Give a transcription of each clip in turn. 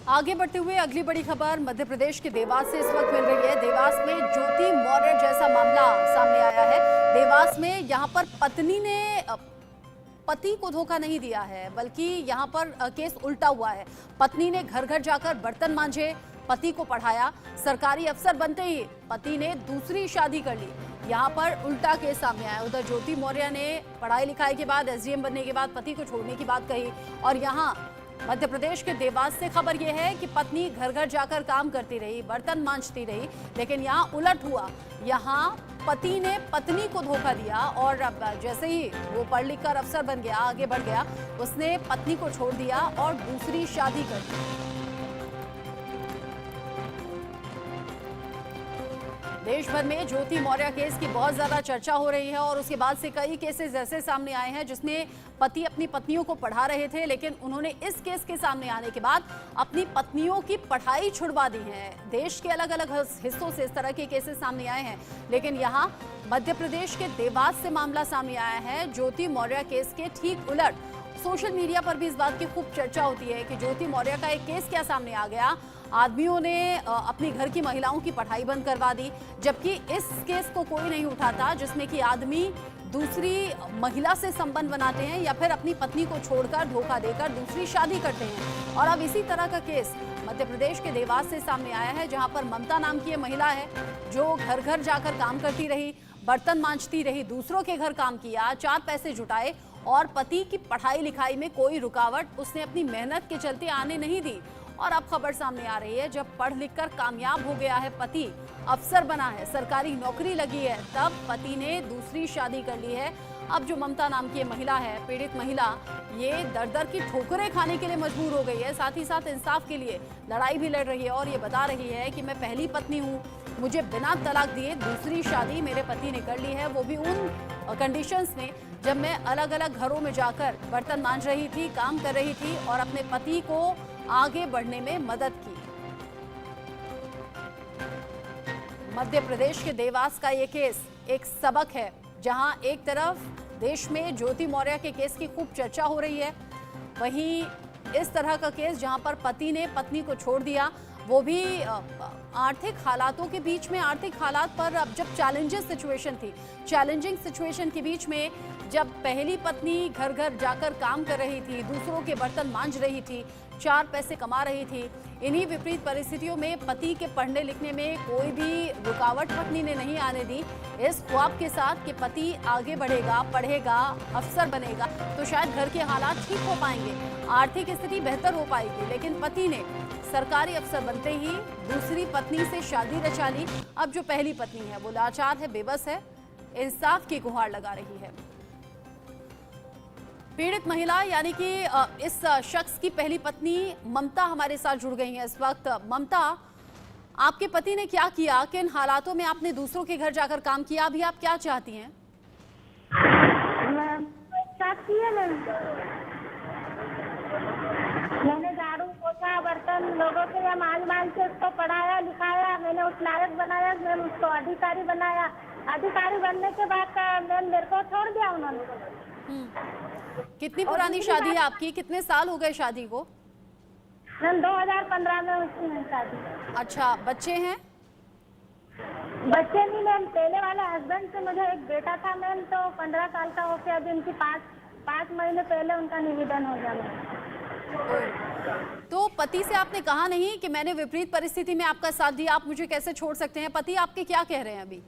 आगे बढ़ते हुए अगली बड़ी खबर मध्य प्रदेश के देवास से इस वक्त मिल रही है। देवास में ज्योति मौर्य जैसा मामला सामने आया है। देवास में यहां पर पत्नी ने पति को धोखा नहीं दिया है, बल्कि यहां पर केस उल्टा हुआ है। पत्नी ने घर घर जाकर बर्तन मांजे, पति को पढ़ाया। सरकारी अफसर बनते ही पति ने दूसरी शादी कर ली। यहाँ पर उल्टा केस सामने आया। उधर ज्योति मौर्य ने पढ़ाई लिखाई के बाद एसडीएम बनने के बाद पति को छोड़ने की बात कही। और यहाँ मध्य प्रदेश के देवास से खबर यह है कि पत्नी घर घर जाकर काम करती रही, बर्तन मांजती रही, लेकिन यहाँ उलट हुआ। यहाँ पति ने पत्नी को धोखा दिया और अब जैसे ही वो पढ़ लिख कर अफसर बन गया, आगे बढ़ गया, उसने पत्नी को छोड़ दिया और दूसरी शादी कर दी। देश भर में ज्योति मौर्य केस की बहुत ज्यादा चर्चा हो रही है और उसके बाद से कई केसेस ऐसे सामने आए हैं जिसमें पति अपनी पत्नियों को पढ़ा रहे थे, लेकिन उन्होंने इस केस के सामने आने के बाद अपनी पत्नियों की पढ़ाई छुड़वा दी है। देश के अलग अलग हिस्सों से इस तरह के केसेस सामने आए हैं, लेकिन यहाँ मध्य प्रदेश के देवास से मामला सामने आया है। ज्योति मौर्य केस के ठीक उलट सोशल मीडिया पर भी इस बात की खूब चर्चा होती है कि ज्योति मौर्य का एक केस क्या सामने आ गया। आदमियों ने अपनी घर की महिलाओं की पढ़ाई बंद करवा दी, जबकि इस केस को कोई नहीं उठाता जिसमें कि आदमी दूसरी महिला से संबंध बनाते हैं या फिर अपनी पत्नी को छोड़कर धोखा देकर दूसरी शादी करते हैं। और अब इसी तरह का केस मध्य प्रदेश के देवास से सामने आया है, जहां पर ममता नाम की महिला है जो घर घर जाकर काम करती रही, बर्तन मांजती रही, दूसरों के घर काम किया, 4 पैसे जुटाए और पति की पढ़ाई लिखाई में कोई रुकावट उसने अपनी मेहनत के चलते आने नहीं दी। और अब खबर सामने आ रही है, जब पढ़ लिख कर कामयाब हो गया है पति, अफसर बना है, सरकारी नौकरी लगी है, तब पति ने दूसरी शादी कर ली है। अब जो ममता नाम की महिला है, पीड़ित महिला, ये दर दर की ठोकरें खाने के लिए मजबूर हो गई है। साथ ही साथ इंसाफ के लिए लड़ाई भी लड़ रही है और ये बता रही है कि मैं पहली पत्नी हूँ, मुझे बिना तलाक दिए दूसरी शादी मेरे पति ने कर ली है, वो भी उन कंडीशंस में जब मैं अलग अलग घरों में जाकर बर्तन मांज रही थी, काम कर रही थी और अपने पति को आगे बढ़ने में मदद की। मध्य प्रदेश के देवास का ये केस एक सबक है, जहां एक तरफ देश में ज्योति मौर्य के केस की खूब चर्चा हो रही है, वहीं इस तरह का केस जहां पर पति ने पत्नी को छोड़ दिया, वो भी आर्थिक हालातों के बीच में, आर्थिक हालात पर अब जब चैलेंजिंग सिचुएशन के बीच में जब पहली पत्नी घर घर जाकर काम कर रही थी, दूसरों के बर्तन मांज रही थी, 4 पैसे कमा रही थी, इन्हीं विपरीत परिस्थितियों में पति के पढ़ने लिखने में कोई भी रुकावट पत्नी ने नहीं आने दी। इस ख्वाब के साथ कि पति आगे बढ़ेगा, पढ़ेगा, अफसर बनेगा तो शायद घर के हालात ठीक हो पाएंगे, आर्थिक स्थिति बेहतर हो पाएगी, लेकिन पति ने सरकारी अफसर बनते ही दूसरी पत्नी से शादी रचा ली। अब जो पहली पत्नी है वो लाचार है, बेबस है, इंसाफ की गुहार लगा रही है। पीड़ित महिला यानी कि इस शख्स की पहली पत्नी ममता हमारे साथ जुड़ गई हैं इस वक्त। ममता, आपके पति ने क्या किया, किन हालातों में आपने दूसरों के घर जाकर काम किया, अभी आप क्या चाहती हैं? मैंने झाड़ू पोछा बर्तन लोगों के यहाँ माल से उसको पढ़ाया लिखाया, मैंने उस लायक बनाया, मैंने उसको अधिकारी बनाया। अधिकारी बनने के बाद मेरे को छोड़ दिया उन्होंने। कितनी पुरानी शादी है आपकी, कितने साल हो गए शादी को? मैम 2015 में हुई है शादी। अच्छा, बच्चे हैं? बच्चे नहीं मैम, पहले वाले हस्बैंड से मुझे एक बेटा था मैम, तो 15 साल का हो गया, अभी उनकी 5 महीने पहले उनका निवेदन हो गया मैम। तो पति से आपने कहा नहीं कि मैंने विपरीत परिस्थिति में आपका साथ दिया, आप मुझे कैसे छोड़ सकते हैं? पति आपके क्या कह रहे हैं अभी?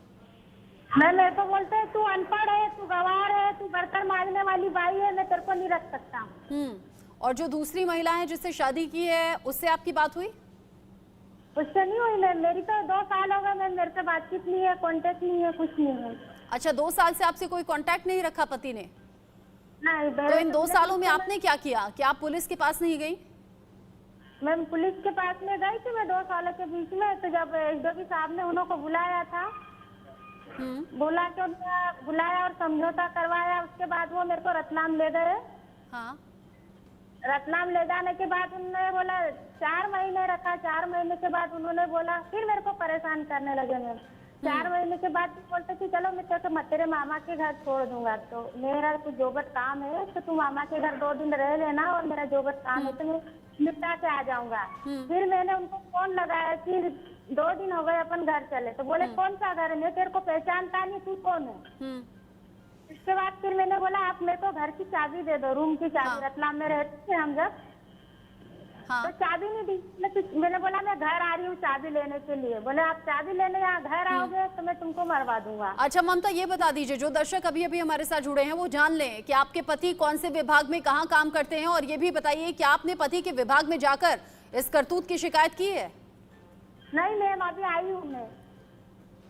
मैं मेरे को बोलते हैं तू अनपढ़ है, तू गंवार है, तू बर्तन मांजने वाली बाई है, मैं तेरे को नहीं रख सकता। और जो दूसरी महिला है जिससे शादी की है, उससे आपकी बात हुई? उससे नहीं हुई मैम, मेरी तो 2 साल हो गए मैम, मेरे से बातचीत नहीं है, कांटेक्ट नहीं है, कुछ नहीं है। अच्छा, 2 साल से आपसे कोई कांटेक्ट नहीं रखा पति ने? नहीं। तो इन 2 सालों में आपने क्या किया? क्या आप पुलिस के पास नहीं गई? मैम पुलिस के पास में गई थी मैं 2 सालों के बीच में, तो जब एसडीओ साहब ने उन्होंने बुलाया था, बुलाया और समझौता करवाया, उसके बाद वो मेरे को रतलाम ले गए। हाँ। रतलाम ले जाने के बाद उन्होंने बोला 4 महीने रखा, 4 महीने के बाद उन्होंने बोला, फिर मेरे को परेशान करने लगे मैम। 4 महीने के बाद बोलते कि चलो मैं तेरे मामा के घर छोड़ दूंगा, तो मेरा कुछ जोबट काम है तो तू मामा के घर 2 दिन रह लेना और मेरा जोबट काम है, तो मैं निपटा के आ जाऊंगा। फिर मैंने उनको फोन लगाया कि 2 दिन हो गए अपन घर चले, तो बोले कौन सा घर है, मैं तेरे को पहचानता नहीं, तू कौन है। इसके बाद फिर मैंने बोला आप मेरे को घर की चाबी दे दो, रूम की चाबी। रतलाम में रहते थे हम जब, तो चाबी नहीं दी। मैंने बोला मैं घर आ रही हूँ चाबी लेने के लिए। बोले आप चाबी लेने यहाँ घर आओगे तो मैं तुमको मरवा दूंगा। अच्छा ममता, ये बता दीजिए, जो दर्शक अभी अभी हमारे साथ जुड़े हैं वो जान लें कि आपके पति कौन से विभाग में कहाँ काम करते हैं, और ये भी बताइए कि आपने पति के विभाग में जाकर इस करतूत की शिकायत की है? नहीं मैम, अभी आई हूँ मैं।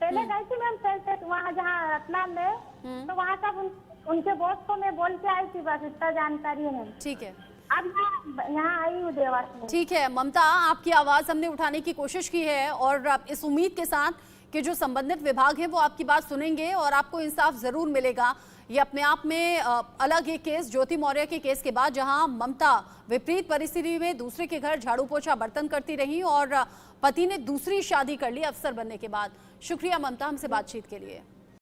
पहले गई थी मैम पहले वहाँ जहाँ रतलाम में, तो वहाँ सब उनके बॉस को मैं बोल के आई थी, बस इतना जानकारी है। ठीक है, अब यहाँ आई हूँ देवास में। ठीक है ममता, आपकी आवाज हमने उठाने की कोशिश की है और इस उम्मीद के साथ कि जो संबंधित विभाग है वो आपकी बात सुनेंगे और आपको इंसाफ जरूर मिलेगा। ये अपने आप में अलग एक केस, ज्योति मौर्य के केस के बाद, जहां ममता विपरीत परिस्थिति में दूसरे के घर झाड़ू पोछा बर्तन करती रही और पति ने दूसरी शादी कर ली अफसर बनने के बाद। शुक्रिया ममता, हमसे बातचीत के लिए।